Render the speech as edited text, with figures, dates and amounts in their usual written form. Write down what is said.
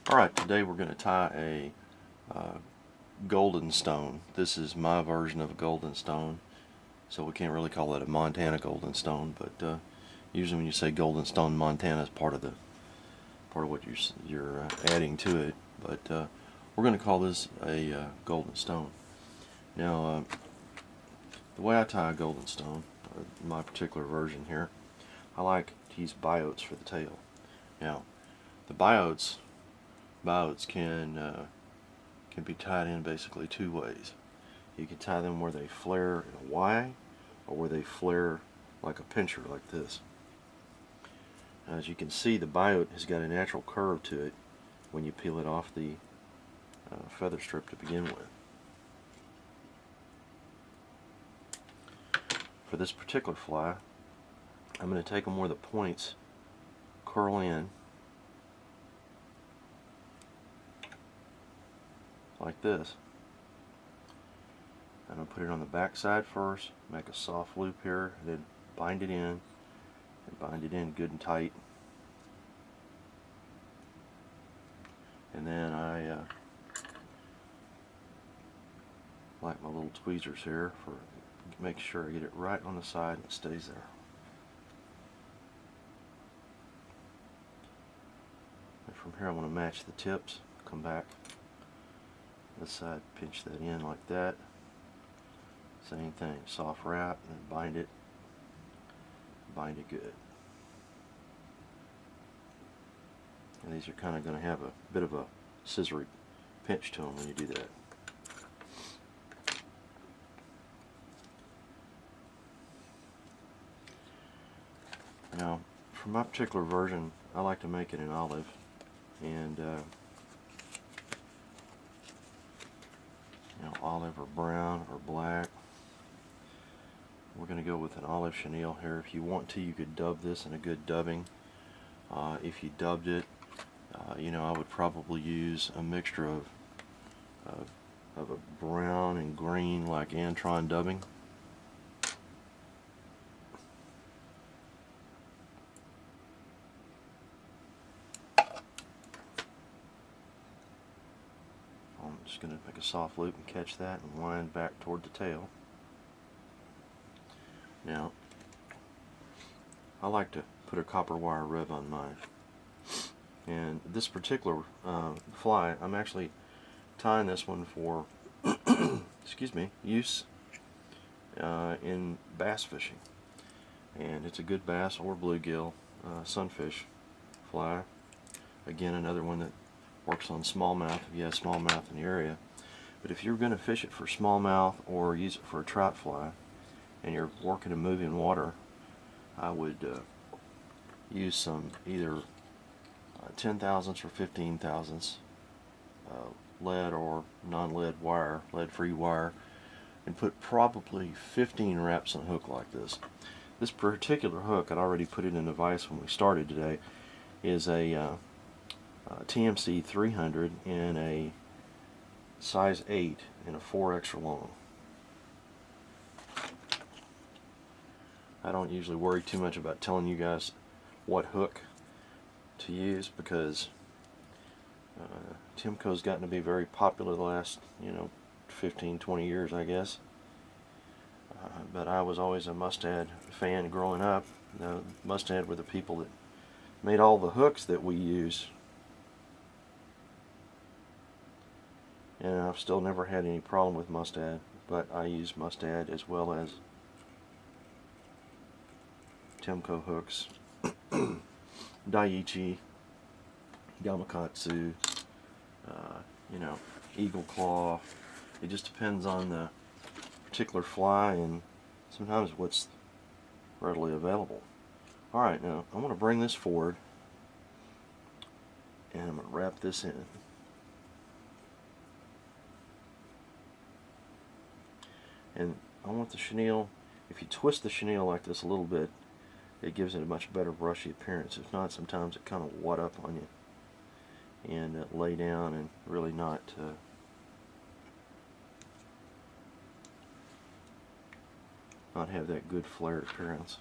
Alright, today we're going to tie a golden stone. This is my version of a golden stone, so we can't really call it a Montana golden stone, but usually when you say golden stone, Montana is part of what you're adding to it. But we're going to call this a golden stone. Now, the way I tie a golden stone, my particular version here, I like to use biots for the tail. Now, the biots can be tied in basically two ways. You can tie them where they flare in a Y, or where they flare like a pincher, like this. As you can see, the biot has got a natural curve to it when you peel it off the feather strip to begin with. For this particular fly, I'm going to take them where the points curl in, like this. I'm going to put it on the back side first, make a soft loop here, and then bind it in, and bind it in good and tight. And then I like my little tweezers here for make sure I get it right on the side and it stays there. And from here I want to match the tips, come back this side, pinch that in like that. Same thing, soft wrap and bind it good. And these are kind of going to have a bit of a scissory pinch to them when you do that. Now, for my particular version, I like to make it in olive, and olive or brown or black. We're going to go with an olive chenille here. If you want to, you could dub this in a good dubbing. If you dubbed it, I would probably use a mixture of a brown and green, like Antron dubbing. I'm just going to make a soft loop and catch that and wind back toward the tail. Now, I like to put a copper wire rib on mine. And this particular fly, I'm actually tying this one for excuse me, use in bass fishing. And it's a good bass or bluegill sunfish fly. Again, another one that works on smallmouth if you have smallmouth in the area. But if you're going to fish it for smallmouth or use it for a trout fly, and you're working in moving water, I would use some either 10 thousandths or 15 thousandths lead or non-lead wire, lead-free wire, and put probably 15 wraps on a hook like this. This particular hook, I'd already put it in the vise when we started today, is a TMC 300 in a size 8 and a 4 extra long. I don't usually worry too much about telling you guys what hook to use, because Timco's gotten to be very popular the last 15-20 years, I guess. But I was always a Mustad fan growing up. Mustad were the people that made all the hooks that we use, and I've still never had any problem with Mustad. But I use Mustad as well as Timco hooks, Daiichi, Gamakatsu, Eagle Claw. It just depends on the particular fly and sometimes what's readily available. Alright, now I'm going to bring this forward and I'm going to wrap this in. And I want the chenille, if you twist the chenille like this a little bit, it gives it a much better brushy appearance. If not, sometimes it kind of wad up on you and lay down and really not have that good flared appearance.